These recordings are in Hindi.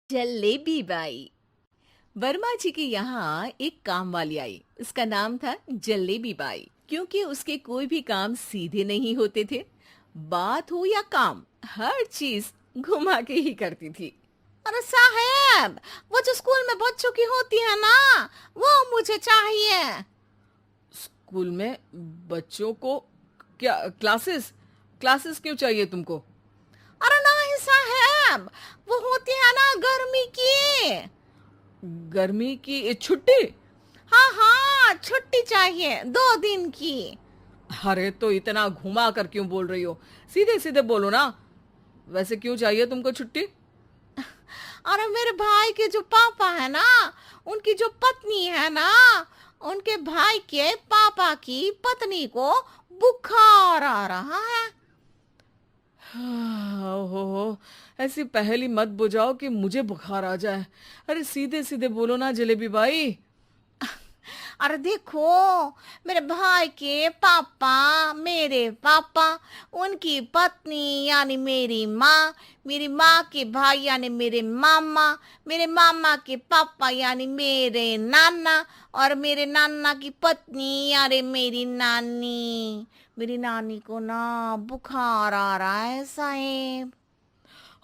जलेबी बाई। वर्मा जी के यहाँ एक काम वाली आई। उसका नाम था जलेबी बाई, क्योंकि उसके कोई भी काम सीधे नहीं होते थे। बात हो या काम, हर चीज घुमा के ही करती थी। अरे साहब, वो जो स्कूल में बच्चों की होती है ना, वो मुझे चाहिए। स्कूल में बच्चों को क्या क्लासेस क्लासेस क्यों चाहिए तुमको? अरे नहीं साहब, वो होती है ना गर्मी की। गर्मी की छुट्टी? हाँ हाँ, छुट्टी चाहिए 2 दिन की। अरे तो इतना घुमा कर क्यों बोल रही हो? सीधे सीधे बोलो ना। वैसे क्यों चाहिए तुमको छुट्टी? अरे मेरे भाई के जो पापा है ना, उनकी जो पत्नी है ना, उनके भाई के पापा की पत्नी को बुखार आ रहा है। ओहो, ऐसी पहेली मत बुझाओ कि मुझे बुखार आ जाए। अरे सीधे सीधे बोलो ना जलेबी भाई। अरे देखो, मेरे भाई के पापा, मेरे पापा, उनकी पत्नी यानी मेरी माँ के भाई यानी मेरे मामा के पापा यानी मेरे नाना, और मेरे नाना की पत्नी यानी मेरी नानी को ना बुखार आ रहा है साहेब।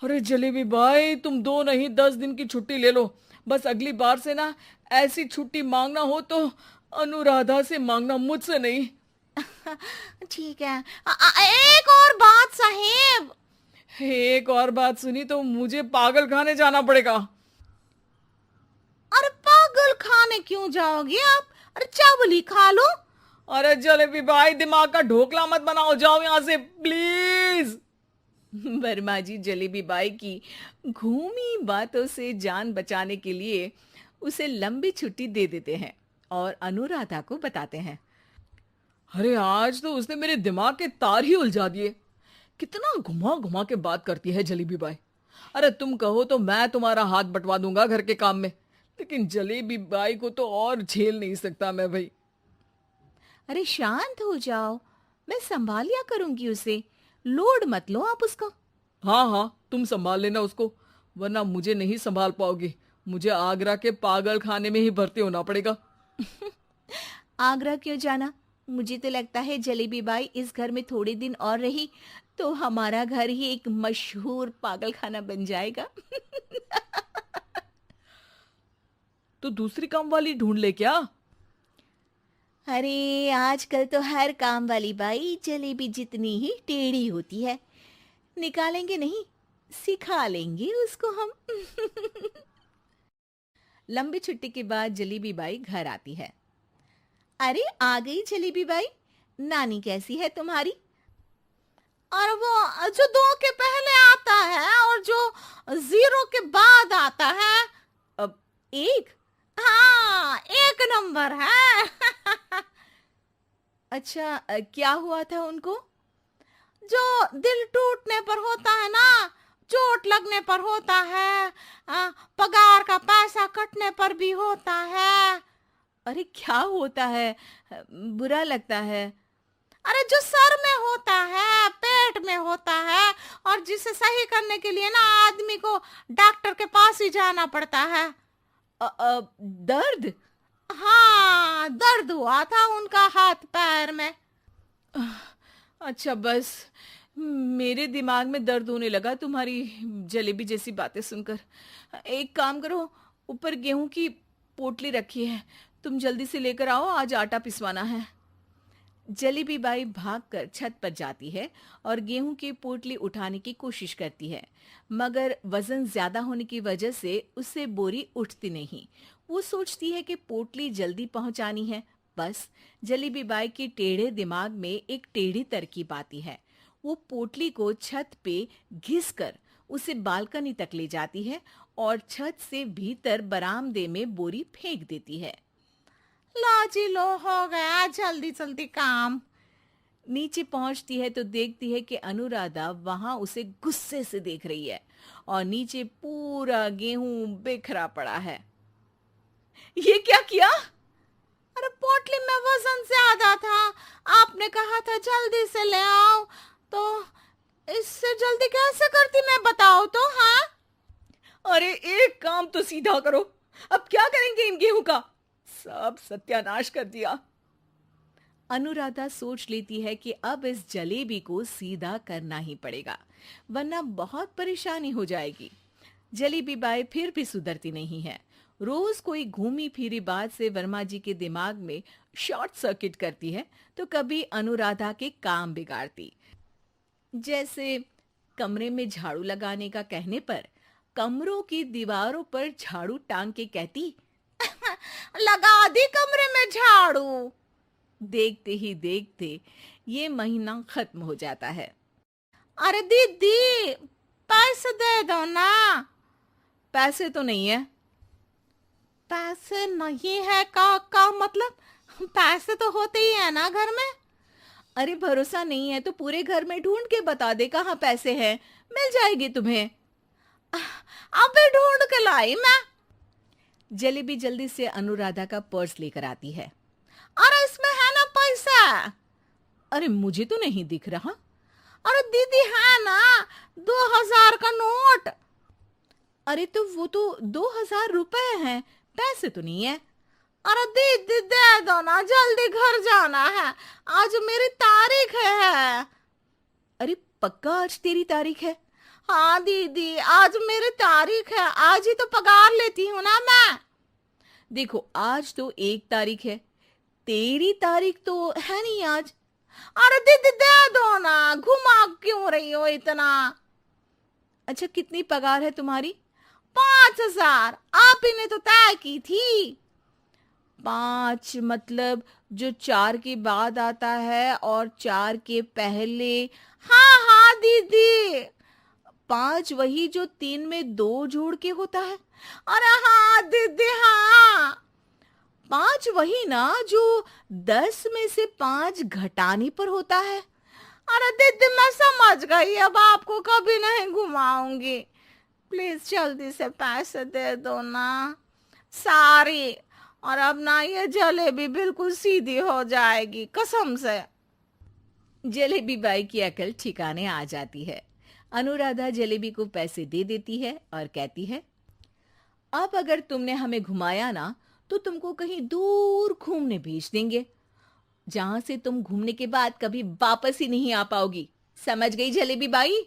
अरे जलेबी भाई, तुम 2 नहीं 10 दिन की छुट्टी ले लो। बस अगली बार से ना ऐसी छुट्टी मांगना हो तो अनुराधा से मांगना, मुझसे नहीं। ठीक है। एक और बात साहेब। एक और बात सुनी तो मुझे पागल खाने जाना पड़ेगा। अरे पागल खाने क्यों जाओगे आप? अरे चावल ही खा लो। अरे जलेबी भाई, दिमाग का ढोकला मत बनाओ, जाओ यहाँ से प्लीज। वर्मा जी जलेबी बाई की घूमी बातों से जान बचाने के लिए उसे लंबी छुट्टी दे देते हैं और अनुराधा को बताते हैं। अरे आज तो उसने मेरे दिमाग के तार ही उलझा दिए। कितना घुमा घुमा के बात करती है जलेबी बाई। अरे तुम कहो तो मैं तुम्हारा हाथ बंटवा दूंगा घर के काम में, लेकिन जलेबी बाई को तो और झेल नहीं सकता मैं भाई। अरे शांत हो जाओ, मैं संभाल लिया करूंगी उसे। लोड मत लो आप उसका। हाँ हाँ, तुम संभाल लेना उसको, वरना मुझे नहीं संभाल पाओगे। मुझे आगरा के पागल खाने में ही भर्ती होना पड़ेगा। आगरा क्यों जाना? मुझे तो लगता है जलेबी बाई इस घर में थोड़े दिन और रही तो हमारा घर ही एक मशहूर पागल खाना बन जाएगा। तो दूसरी काम वाली ढूंढ ले क्या? अरे आजकल तो हर काम वाली बाई जलेबी जितनी ही टेढ़ी होती है। निकालेंगे नहीं, सिखा लेंगे उसको हम। लंबी छुट्टी के बाद जलेबी बाई घर आती है। अरे आ गई जलेबी बाई, नानी कैसी है तुम्हारी? और वो जो 2 के पहले आता है और जो 0 के बाद आता है। अब एक। हाँ, 1 नंबर है। अच्छा, क्या हुआ था उनको? जो दिल टूटने पर होता है ना, चोट लगने पर होता है, पगार का पैसा कटने पर भी होता है। अरे क्या होता है? बुरा लगता है? अरे जो सर में होता है, पेट में होता है, और जिसे सही करने के लिए ना आदमी को डॉक्टर के पास ही जाना पड़ता है। दर्द? हाँ, दर्द हुआ था उनका हाथ पैर में। अच्छा बस, मेरे दिमाग में दर्द होने लगा तुम्हारी जलेबी जैसी बातें सुनकर। एक काम करो, ऊपर गेहूं की पोटली रखी है, तुम जल्दी से लेकर आओ, आज आटा पिसवाना है। जलेबी बाई भागकर छत पर जाती है और गेहूं की पोटली उठाने की कोशिश करती है, मगर वजन ज्यादा होने की वजह से उससे बोरी उठती नहीं। वो सोचती है कि पोटली जल्दी पहुंचानी है। बस जलेबी बाई के टेढ़े दिमाग में एक टेढ़ी तरकीब आती है। वो पोटली को छत पे घिसकर उसे बालकनी तक ले जाती है और छत से भीतर बरामदे में बोरी फेंक देती है। लो जी लो, हो गया जल्दी जल्दी काम। नीचे पहुंचती है तो देखती है कि अनुराधा वहां उसे गुस्से से देख रही है और नीचे पूरा गेहूं बिखरा पड़ा है। ये क्या किया? अरे पोटली में वजन ज्यादा था, आपने कहा था जल्दी से ले आओ, तो इससे जल्दी कैसे करती मैं बताओ तो। हाँ, अरे एक काम तो सीधा करो, अब क्या करेंगे इन गेहूं का? सब सत्यानाश कर दिया। अनुराधा सोच लेती है कि अब इस जलेबी को सीधा करना ही पड़ेगा, वरना बहुत परेशानी हो जाएगी। जलेबी बाई फिर भी सुधरती नहीं है। रोज कोई घूमी फिरी बात से वर्मा जी के दिमाग में शॉर्ट सर्किट करती है, तो कभी अनुराधा के काम बिगाड़ती। जैसे कमरे में झाड़ू लगाने का कहने पर कमरों की दीवारों पर झाड़ू टांग के कहती, लगा दी कमरे में झाड़ू। देखते ही देखते ये महीना खत्म हो जाता है। अरे दीदी, पैसे दे दो ना। पैसे तो नहीं है। पैसे नहीं है का मतलब? पैसे तो होते ही है ना घर में। अरे भरोसा नहीं है तो पूरे घर में ढूंढ के बता दे कहाँ पैसे हैं, मिल जाएगी तुम्हें। अबे ढूंढ के लाई मैं। जलेबी जल्दी से अनुराधा का पर्स लेकर आती है। अरे इसमें है ना पैसा। अरे मुझे तो नहीं दिख रहा। अरे दीदी है ना, 2000 का नोट। अरे तो वो तो 2000 रुपए हैं, पैसे तो नहीं है। अरे दीदी दे दो ना, जल्दी घर जाना है, आज मेरी तारीख है। अरे पक्का आज तेरी तारीख है? हाँ दीदी, आज मेरी तारीख है, आज ही तो पगार लेती हूँ ना मैं। देखो आज तो 1 तारीख है, तेरी तारीख तो है नहीं आज। अरे दीदी दे दो ना, घुमा क्यों रही हो इतना? अच्छा कितनी पगार है तुम्हारी? 5000, आप ही ने तो तय की थी। 5 मतलब जो 4 के बाद आता है और 4 के पहले। हाँ हाँ दीदी। 5 वही जो 3 में 2 जोड़ के होता है। अरे हाँ दीदी हाँ। 5 वही ना जो 10 में से 5 घटाने पर होता है। अरे दीदी मैं समझ गई, अब आपको कभी नहीं घुमाऊंगी। प्लीज जल्दी से पैसे दे दो ना, सारी। और अब ना ये जलेबी बिल्कुल सीधी हो जाएगी कसम से। जलेबी बाई की अकल ठिकाने आ जाती है। अनुराधा जलेबी को पैसे दे देती है और कहती है, अब अगर तुमने हमें घुमाया ना तो तुमको कहीं दूर घूमने भेज देंगे, जहां से तुम घूमने के बाद कभी वापस ही नहीं आ पाओगी। समझ गई जलेबी बाई?